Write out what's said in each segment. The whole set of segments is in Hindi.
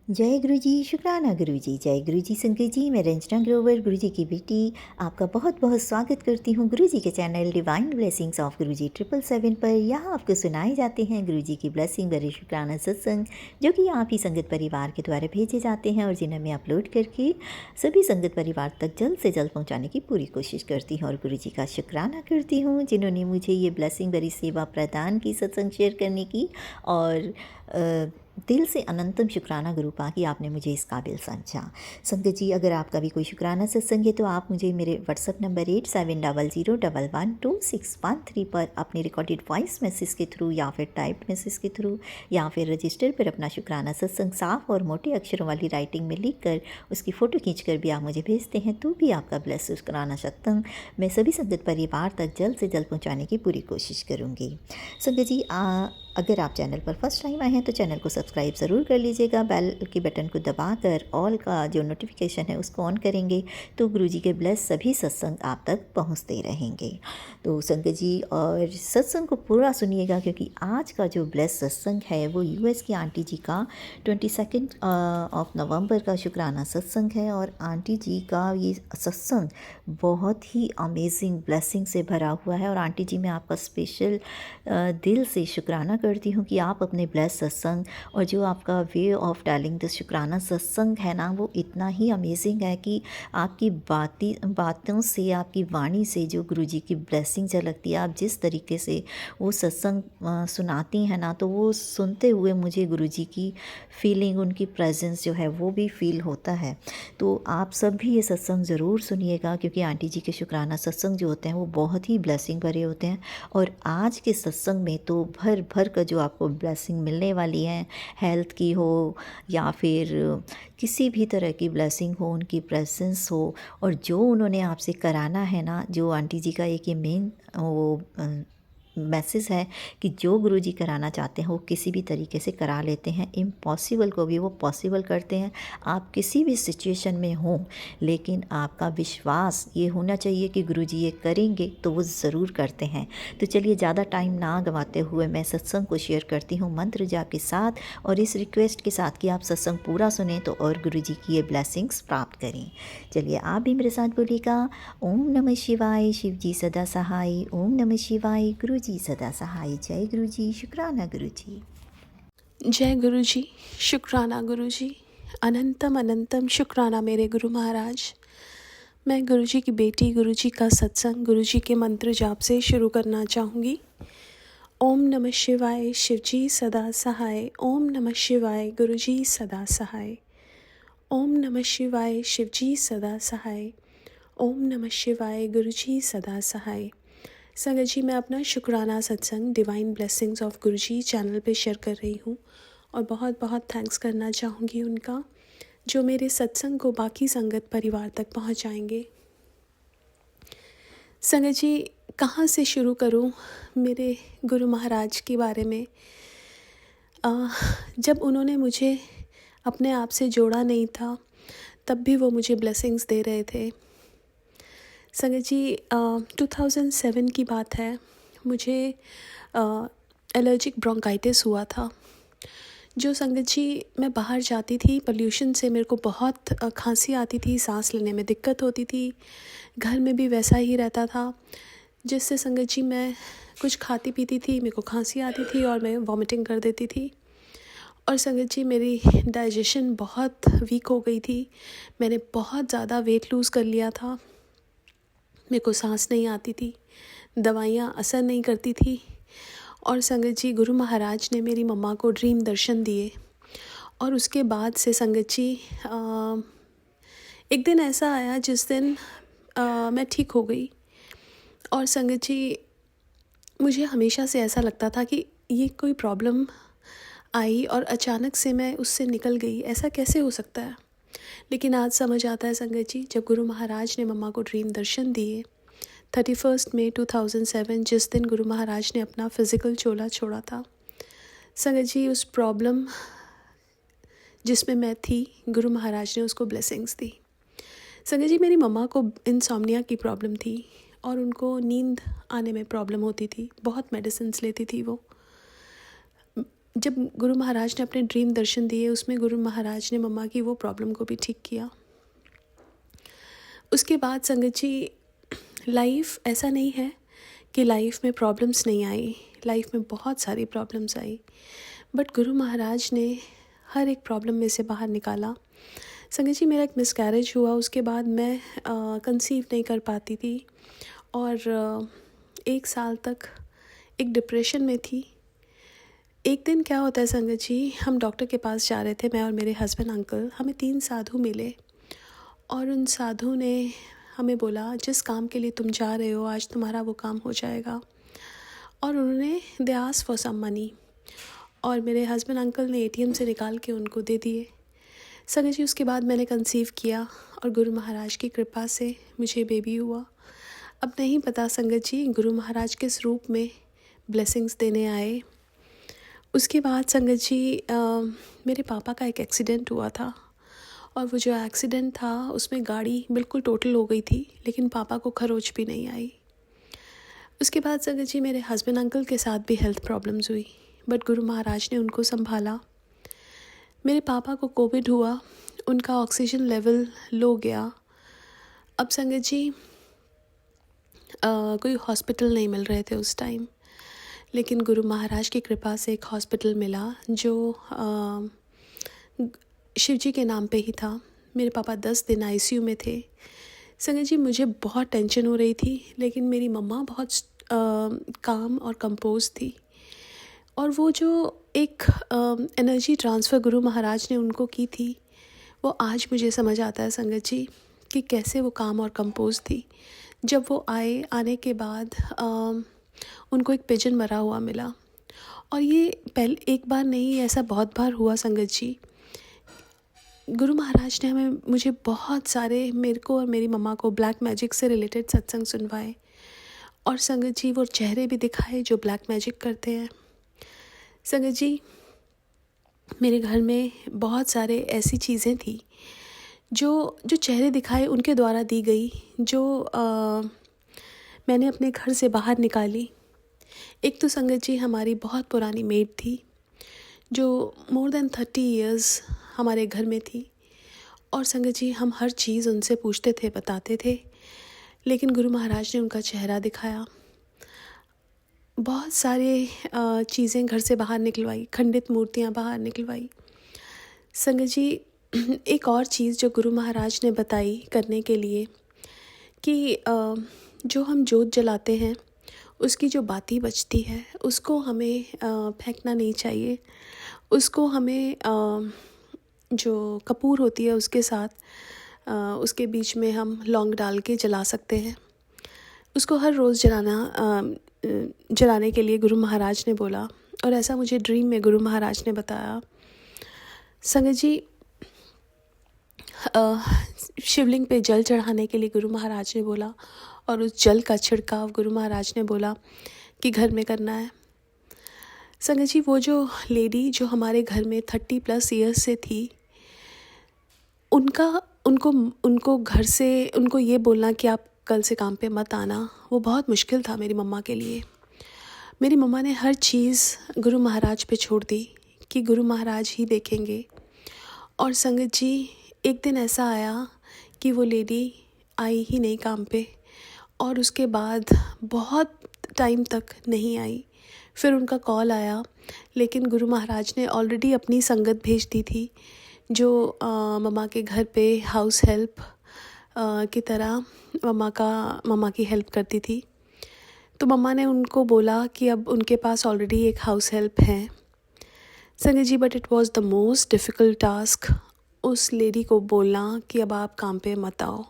जय गुरु जी, शुक्राना गुरु जी, जय गुरु जी, संगत जी। मैं रंजना ग्रोवर, गुरु जी की बेटी, आपका बहुत बहुत स्वागत करती हूँ गुरु जी के चैनल डिवाइन ब्लेसिंग्स ऑफ गुरु जी 777 पर। यहाँ आपको सुनाए जाते हैं गुरु जी की ब्लेसिंग भरे शुक्राना सत्संग, जो कि आप ही संगत परिवार के द्वारा भेजे जाते हैं और जिन्हें मैं अपलोड करके सभी संगत परिवार तक जल्द से जल्द पहुँचाने की पूरी कोशिश करती हूँ। और गुरु जी का शुक्राना करती हूँ जिन्होंने मुझे ये ब्लेसिंग भरी सेवा प्रदान की, सत्संग शेयर करने की। और दिल से अनंतम शुक्राना गुरु पा कि आपने मुझे इस काबिल समझा। संगत जी, अगर आपका भी कोई शुक्राना सत्संग है तो आप मुझे मेरे व्हाट्सअप नंबर 8700112613 पर अपने रिकॉर्डेड वॉइस मैसेज के थ्रू या फिर टाइप्ड मैसेज के थ्रू या फिर रजिस्टर पर अपना शुक्राना सत्संग साफ और मोटे अक्षरों वाली राइटिंग में लिख कर उसकी फ़ोटो खींचकर भी आप मुझे भेजते हैं तो भी आपका ब्लेस शुक्राना सत्संग मैं सभी संगत परिवार तक जल्द से जल्द पहुँचाने की पूरी कोशिश करूँगी। संगत जी, अगर आप चैनल पर फर्स्ट टाइम आए हैं तो चैनल को सब्सक्राइब ज़रूर कर लीजिएगा। बेल के बटन को दबाकर ऑल का जो नोटिफिकेशन है उसको ऑन करेंगे तो गुरुजी के ब्लेस सभी सत्संग आप तक पहुंचते रहेंगे। तो संगत जी, और सत्संग को पूरा सुनिएगा क्योंकि आज का जो ब्लेस सत्संग है वो यूएस की आंटी जी का 22 ऑफ नवंबर का शुक्राना सत्संग है। और आंटी जी का ये सत्संग बहुत ही अमेजिंग ब्लेसिंग से भरा हुआ है। और आंटी जी, मैं आपका स्पेशल दिल से शुक्राना करती हूँ कि आप अपने ब्लेस सत्संग और जो आपका वे ऑफ टेलिंग द शुक्राना सत्संग है ना, वो इतना ही अमेजिंग है कि आपकी बातों से, आपकी वाणी से जो गुरुजी की ब्लेसिंग झलकती है, आप जिस तरीके से वो सत्संग सुनाती हैं ना, तो वो सुनते हुए मुझे गुरुजी की फीलिंग, उनकी प्रेजेंस जो है वो भी फील होता है। तो आप सब भी ये सत्संग ज़रूर सुनिएगा क्योंकि आंटी जी के शुक्राना सत्संग जो होते हैं वो बहुत ही ब्लेसिंग भरे होते हैं। और आज के सत्संग में तो भर भर का जो आपको ब्लेसिंग मिलने वाली है, हेल्थ की हो या फिर किसी भी तरह की ब्लेसिंग हो, उनकी प्रेजेंस हो, और जो उन्होंने आपसे कराना है ना, जो आंटी जी का एक ये मेन वो मैसेज है कि जो गुरुजी कराना चाहते हैं वो किसी भी तरीके से करा लेते हैं। इम्पॉसिबल को भी वो पॉसिबल करते हैं। आप किसी भी सिचुएशन में हों, लेकिन आपका विश्वास ये होना चाहिए कि गुरुजी ये करेंगे तो वो ज़रूर करते हैं। तो चलिए, ज़्यादा टाइम ना गंवाते हुए मैं सत्संग को शेयर करती हूँ मंत्र जाप के साथ और इस रिक्वेस्ट के साथ कि आप सत्संग पूरा सुने तो और गुरुजी की ये ब्लेसिंग्स प्राप्त करें। चलिए, आप भी मेरे साथ बोलिएगा, ओम नमः शिवाय, शिव जी सदा सहाय। ओम नमः शिवाय, गुरु जी सदा सहाय। जय गुरु जी, शुक्राना गुरु जी। जय गुरु जी, शुक्राना गुरु जी, अनंतम अनंतम शुक्राना मेरे गुरु महाराज। मैं गुरु जी की बेटी, गुरु जी का सत्संग, गुरु जी के मंत्र जाप से शुरू करना चाहूँगी। ओम नमः शिवाय, शिव जी सदा सहाय। ओम नमः शिवाय, गुरु जी सदा सहाय। ओम नमः शिवाय, शिव जी सदा सहाय। ओम नमः शिवाय, गुरु जी सदा सहाय। संगत जी, मैं अपना शुक्राना सत्संग divine blessings of Guru ji channel पे शेयर कर रही हूँ और बहुत बहुत थैंक्स करना चाहूँगी उनका, जो मेरे सत्संग को बाकी संगत परिवार तक पहुँचाएंगे। संगत जी, कहाँ से शुरू करूँ मेरे गुरु महाराज के बारे में। जब उन्होंने मुझे अपने आप से जोड़ा नहीं था तब भी वो मुझे ब्लेसिंग्स दे रहे थे। संगत जी, 2007 की बात है। मुझे एलर्जिक ब्रोंकाइटिस हुआ था। जो संगत जी, मैं बाहर जाती थी, पोल्यूशन से मेरे को बहुत खांसी आती थी, सांस लेने में दिक्कत होती थी। घर में भी वैसा ही रहता था, जिससे संगत जी मैं कुछ खाती पीती थी, मेरे को खांसी आती थी और मैं वॉमिटिंग कर देती थी। और संगत जी, मेरी डाइजेशन बहुत वीक हो गई थी। मैंने बहुत ज़्यादा वेट लूज़ कर लिया था। मेरे को सांस नहीं आती थी, दवाइयाँ असर नहीं करती थी। और संगत जी, गुरु महाराज ने मेरी मम्मा को ड्रीम दर्शन दिए और उसके बाद से संगत जी, एक दिन ऐसा आया जिस दिन मैं ठीक हो गई। और संगत जी, मुझे हमेशा से ऐसा लगता था कि ये कोई प्रॉब्लम आई और अचानक से मैं उससे निकल गई, ऐसा कैसे हो सकता है। लेकिन आज समझ आता है संगत जी, जब गुरु महाराज ने मम्मा को ड्रीम दर्शन दिए 31 मई 2007, जिस दिन गुरु महाराज ने अपना फिज़िकल चोला छोड़ा था। संगत जी, उस प्रॉब्लम जिसमें मैं थी, गुरु महाराज ने उसको ब्लेसिंग्स दी। संगत जी, मेरी मम्मा को इंसोम्निया की प्रॉब्लम थी और उनको नींद आने में प्रॉब्लम होती थी, बहुत मेडिसिन्स लेती थी वो। जब गुरु महाराज ने अपने ड्रीम दर्शन दिए, उसमें गुरु महाराज ने मम्मा की वो प्रॉब्लम को भी ठीक किया। उसके बाद संगत जी, लाइफ ऐसा नहीं है कि लाइफ में प्रॉब्लम्स नहीं आई, लाइफ में बहुत सारी problems I, but Guru Maharaj ने हर एक प्रॉब्लम में से बाहर निकाला। संगत जी, मेरा एक मिसकैरेज हुआ, उसके बाद मैं कंसीव नहीं कर पाती थी और 1 साल तक एक डिप्रेशन में थी। एक दिन क्या होता है संगत जी, हम डॉक्टर के पास जा रहे थे, मैं और मेरे हस्बैंड अंकल। हमें 3 साधु मिले और उन साधु ने हमें बोला, जिस काम के लिए तुम जा रहे हो आज तुम्हारा वो काम हो जाएगा। और उन्होंने they asked for some money और मेरे हस्बैंड अंकल ने ATM से निकाल के उनको दे दिए। संगत जी, उसके बाद मैंने कंसीव किया और गुरु महाराज की कृपा से मुझे बेबी हुआ। अब नहीं पता संगत जी, गुरु महाराज किस रूप में ब्लेसिंग्स देने आए। उसके बाद संगत जी, मेरे पापा का एक एक्सीडेंट हुआ था और वो जो एक्सीडेंट था उसमें गाड़ी बिल्कुल टोटल हो गई थी, लेकिन पापा को खरोच भी नहीं आई। उसके बाद संगत जी, मेरे हस्बैंड अंकल के साथ भी हेल्थ प्रॉब्लम्स हुई, बट गुरु महाराज ने उनको संभाला। मेरे पापा को कोविड हुआ, उनका ऑक्सीजन लेवल लो गया। अब संगत जी, कोई हॉस्पिटल नहीं मिल रहे थे उस टाइम, लेकिन गुरु महाराज की कृपा से एक हॉस्पिटल मिला जो शिव जी के नाम पे ही था। मेरे पापा 10 दिन ICU में थे। संगत जी, मुझे बहुत टेंशन हो रही थी, लेकिन मेरी मम्मा बहुत काम और कंपोज थी। और वो जो एक एनर्जी ट्रांसफ़र गुरु महाराज ने उनको की थी, वो आज मुझे समझ आता है संगत जी कि कैसे वो काम और कंपोज थी। जब वो आने के बाद उनको एक पिजन मरा हुआ मिला, और ये पहले एक बार नहीं, ऐसा बहुत बार हुआ संगत जी। गुरु महाराज ने मुझे बहुत सारे, मेरे को और मेरी मम्मा को ब्लैक मैजिक से रिलेटेड सत्संग सुनवाए और संगत जी वो चेहरे भी दिखाए जो ब्लैक मैजिक करते हैं। संगत जी, मेरे घर में बहुत सारे ऐसी चीज़ें थी जो चेहरे दिखाए उनके द्वारा दी गई, जो मैंने अपने घर से बाहर निकाली। एक तो संगत जी, हमारी बहुत पुरानी मेड थी जो मोर देन 30 इयर्स हमारे घर में थी, और संगत जी, हम हर चीज़ उनसे पूछते थे, बताते थे, लेकिन गुरु महाराज ने उनका चेहरा दिखाया। बहुत सारे चीज़ें घर से बाहर निकलवाई, खंडित मूर्तियाँ बाहर निकलवाई। संगत जी, एक और चीज़ जो गुरु महाराज ने बताई करने के लिए कि जो हम जोत जलाते हैं उसकी जो बाती बचती है उसको हमें फेंकना नहीं चाहिए। उसको हमें जो कपूर होती है उसके साथ उसके बीच में हम लौंग डाल के जला सकते हैं। उसको हर रोज़ जलाने के लिए गुरु महाराज ने बोला, और ऐसा मुझे ड्रीम में गुरु महाराज ने बताया। संगत जी, शिवलिंग पे जल चढ़ाने के लिए गुरु महाराज ने बोला, और उस जल का छिड़काव गुरु महाराज ने बोला कि घर में करना है। संगत जी, वो जो लेडी जो हमारे घर में 30+ ईयर्स से थी, उनको घर से उनको ये बोलना कि आप कल से काम पे मत आना, वो बहुत मुश्किल था मेरी मम्मा के लिए। मेरी मम्मा ने हर चीज़ गुरु महाराज पे छोड़ दी कि गुरु महाराज ही देखेंगे। और संगत जी, एक दिन ऐसा आया कि वो लेडी आई ही नहीं काम पे, और उसके बाद बहुत टाइम तक नहीं आई। फिर उनका कॉल आया, लेकिन गुरु महाराज ने ऑलरेडी अपनी संगत भेज दी थी जो मम्मा के घर पे हाउस हेल्प की तरह मम्मा की हेल्प करती थी। तो मम्मा ने उनको बोला कि अब उनके पास ऑलरेडी एक हाउस हेल्प है। Sangat ji, but it was the most difficult task उस लेडी को बोलना कि अब आप काम पे मत आओ।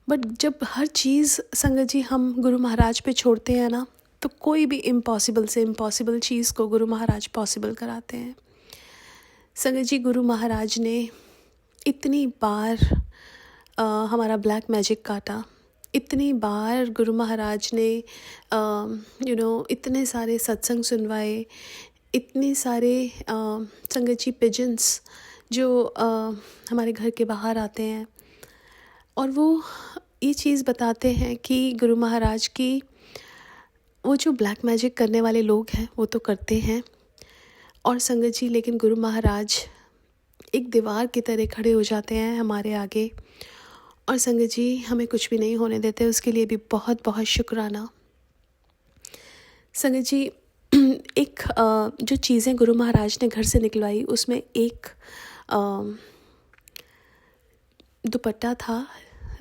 बट जब हर चीज़ संगत जी हम गुरु महाराज पे छोड़ते हैं ना, तो कोई भी इम्पॉसिबल से इम्पॉसिबल चीज़ को गुरु महाराज पॉसिबल कराते हैं। संगत जी, गुरु महाराज ने इतनी बार हमारा ब्लैक मैजिक काटा, इतनी बार गुरु महाराज ने इतने सारे सत्संग सुनवाए, इतने सारे संगत जी पिजन्स जो हमारे घर के बाहर आते हैं, और वो ये चीज़ बताते हैं कि गुरु महाराज की वो जो ब्लैक मैजिक करने वाले लोग हैं वो तो करते हैं, और संगत जी लेकिन गुरु महाराज एक दीवार की तरह खड़े हो जाते हैं हमारे आगे, और संगत जी हमें कुछ भी नहीं होने देते, उसके लिए भी बहुत बहुत शुक्राना। संगत जी एक जो चीज़ें गुरु महाराज ने घर से निकलवाई उसमें एक दुपट्टा था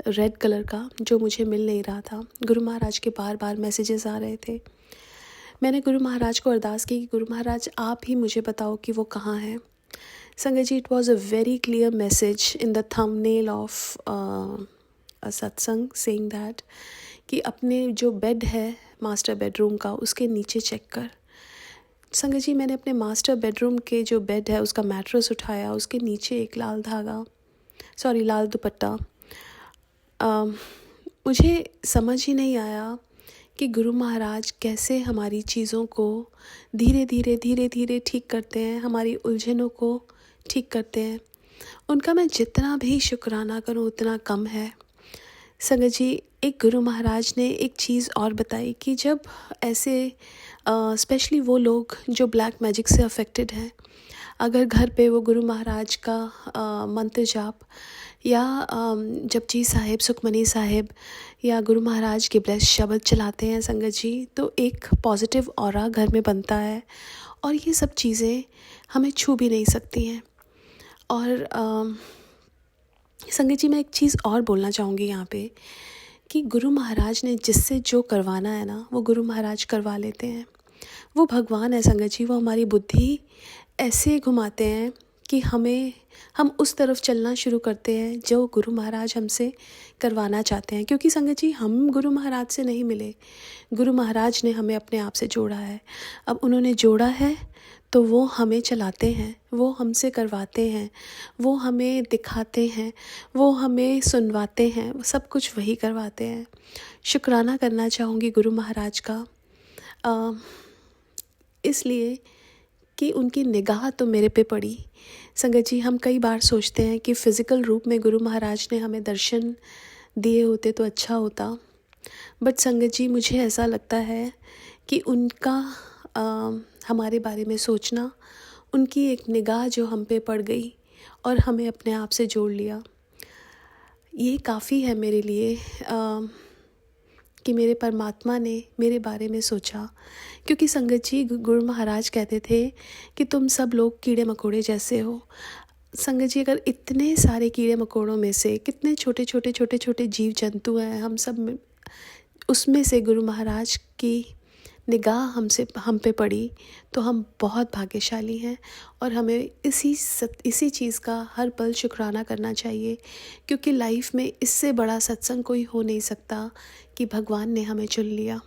रेड कलर का जो मुझे मिल नहीं रहा था। गुरु महाराज के बार बार मैसेजेस आ रहे थे। मैंने गुरु महाराज को अरदास की कि गुरु महाराज आप ही मुझे बताओ कि वो कहाँ है। Sangat ji, it was a very clear message in the thumbnail of a satsang saying that कि अपने जो बेड है मास्टर बेडरूम का उसके नीचे चेक कर। संगत जी, मैंने अपने मास्टर बेडरूम के जो बेड है उसका मैट्रेस उठाया, उसके नीचे एक लाल दुपट्टा। मुझे समझ ही नहीं आया कि गुरु महाराज कैसे हमारी चीज़ों को धीरे धीरे ठीक करते हैं, हमारी उलझनों को ठीक करते हैं। उनका मैं जितना भी शुक्राना करूं उतना कम है। संगत जी, एक गुरु महाराज ने एक चीज़ और बताई कि जब ऐसे स्पेशली वो लोग जो ब्लैक मैजिक से अफेक्टेड हैं, अगर घर पे वो गुरु महाराज का मंत्र जाप या जपजी साहिब, सुखमनी साहिब या गुरु महाराज के ब्लेस शब्द चलाते हैं संगत जी, तो एक पॉजिटिव ऑरा घर में बनता है और ये सब चीज़ें हमें छू भी नहीं सकती हैं। और संगत जी, मैं एक चीज़ और बोलना चाहूँगी यहाँ पे कि गुरु महाराज ने जिससे जो करवाना है ना, वो गुरु महाराज करवा लेते हैं। वो भगवान है संगत जी, वो हमारी बुद्धि ऐसे घुमाते हैं कि हम उस तरफ चलना शुरू करते हैं जो गुरु महाराज हमसे करवाना चाहते हैं। क्योंकि संगत जी, हम गुरु महाराज से नहीं मिले, गुरु महाराज ने हमें अपने आप से जोड़ा है। अब उन्होंने जोड़ा है तो वो हमें चलाते हैं, वो हमसे करवाते हैं, वो हमें दिखाते हैं, वो हमें सुनवाते हैं, वो सब कुछ वही करवाते हैं। शुक्राना करना चाहूँगी गुरु महाराज का, इसलिए कि उनकी निगाह तो मेरे पे पड़ी। संगत जी, हम कई बार सोचते हैं कि फ़िज़िकल रूप में गुरु महाराज ने हमें दर्शन दिए होते तो अच्छा होता, बट संगत जी मुझे ऐसा लगता है कि उनका हमारे बारे में सोचना, उनकी एक निगाह जो हम पे पड़ गई और हमें अपने आप से जोड़ लिया, ये काफ़ी है मेरे लिए कि मेरे परमात्मा ने मेरे बारे में सोचा। क्योंकि संगत जी, गुरु महाराज कहते थे कि तुम सब लोग कीड़े मकोड़े जैसे हो। संगत जी, अगर इतने सारे कीड़े मकोड़ों में से कितने छोटे छोटे जीव जंतु हैं, हम सब में, उसमें से गुरु महाराज की निगाह हम पे पड़ी तो हम बहुत भाग्यशाली हैं। और हमें इसी चीज़ का हर पल शुक्राना करना चाहिए, क्योंकि लाइफ में इससे बड़ा सत्संग कोई हो नहीं सकता कि भगवान ने हमें चुन लिया।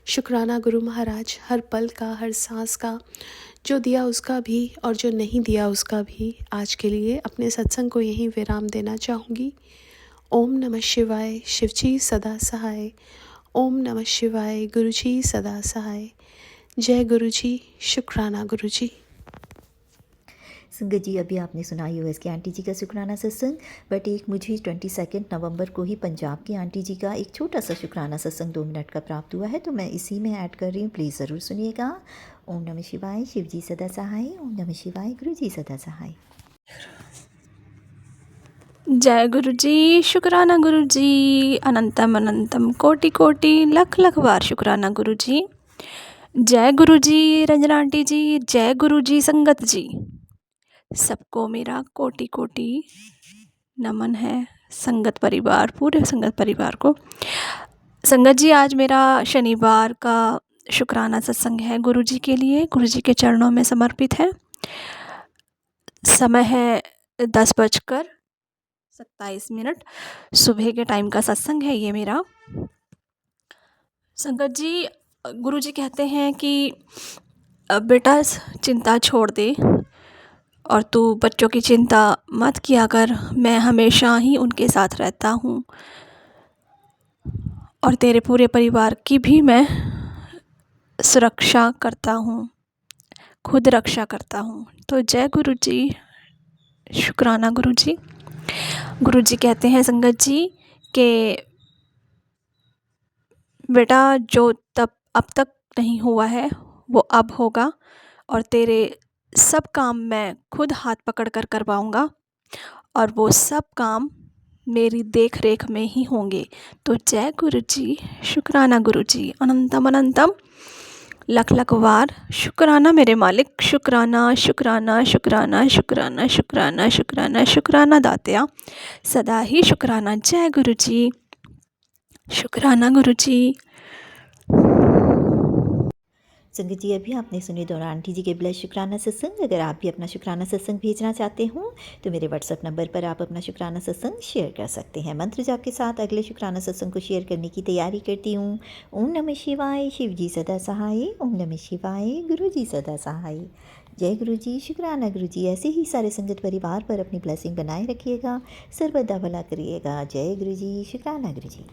शुक्राना गुरु महाराज, हर पल का, हर सांस का, जो दिया उसका भी और जो नहीं दिया उसका भी। आज के लिए अपने सत्संग को यहीं विराम देना चाहूँगी। ओम नमः शिवाय, शिवजी सदा सहाय। ओम नमः शिवाय, गुरुजी सदा सहाय। जय गुरुजी, शुक्राना गुरुजी। संगत जी, अभी आपने सुना यूएस की आंटी जी का शुक्राना सत्संग, बट एक मुझे 22 नवंबर को ही पंजाब की आंटी जी का एक छोटा सा शुक्राना सत्संग 2 मिनट का प्राप्त हुआ है, तो मैं इसी में ऐड कर रही हूँ, प्लीज़ ज़रूर सुनिएगा। ओम नमः शिवाय, शिवजी सदा सहाय। ओम नमः शिवाय, गुरुजी सदा सहाय। जय गुरु जी, शुक्राना गुरु जी, अनंतम अनंतम कोटि कोटि लख लख बार शुक्राना गुरु जी। जय गुरु जी रंजना आंटी जी, जय गुरु जी संगत जी, सबको मेरा कोटि कोटि नमन है। संगत परिवार, पूरे संगत परिवार को। संगत जी, आज मेरा शनिवार का शुक्राना सत्संग है गुरु जी के लिए, गुरु जी के चरणों में समर्पित है। समय है 10:27, सुबह के टाइम का सत्संग है ये मेरा। संगत जी, गुरु जी कहते हैं कि बेटा चिंता छोड़ दे और तू बच्चों की चिंता मत किया कर, मैं हमेशा ही उनके साथ रहता हूँ और तेरे पूरे परिवार की भी मैं सुरक्षा करता हूँ, खुद रक्षा करता हूँ। तो जय गुरु जी, शुक्राना गुरु जी। गुरु जी कहते हैं संगत जी कि बेटा जो अब तक नहीं हुआ है वो अब होगा और तेरे सब काम मैं खुद हाथ पकड़ कर करवाऊँगा और वो सब काम मेरी देख रेख में ही होंगे। तो जय गुरु जी, शुक्राना गुरु जी, अनंतम अनंतम लख लख वार शुक्राना मेरे मालिक, शुक्राना शुक्राना शुक्राना शुक्राना शुक्राना शुक्राना शुक्राना दातिया, सदा ही शुक्राना। जय गुरु जी, शुक्राना गुरु जी। संगत जी, अभी आपने सुने दौरान आंटी जी के ब्लेस शुक्राना सत्संग। अगर आप भी अपना शुक्राना सत्संग भेजना चाहते हो तो मेरे व्हाट्सएप नंबर पर आप अपना शुक्राना सत्संग शेयर कर सकते हैं। मंत्र जाप के साथ अगले शुक्राना सत्संग को शेयर करने की तैयारी करती हूँ। ओम नमः शिवाय, शिव जी सदा सहाय। ओम नमः शिवाय, गुरु जी सदा सहाय। जय गुरु जी, शुक्राना गुरु जी। ऐसे ही सारे संगत परिवार पर अपनी ब्लेसिंग बनाए रखिएगा, सर्वदा भला करिएगा। जय गुरु जी, शुक्राना गुरु जी।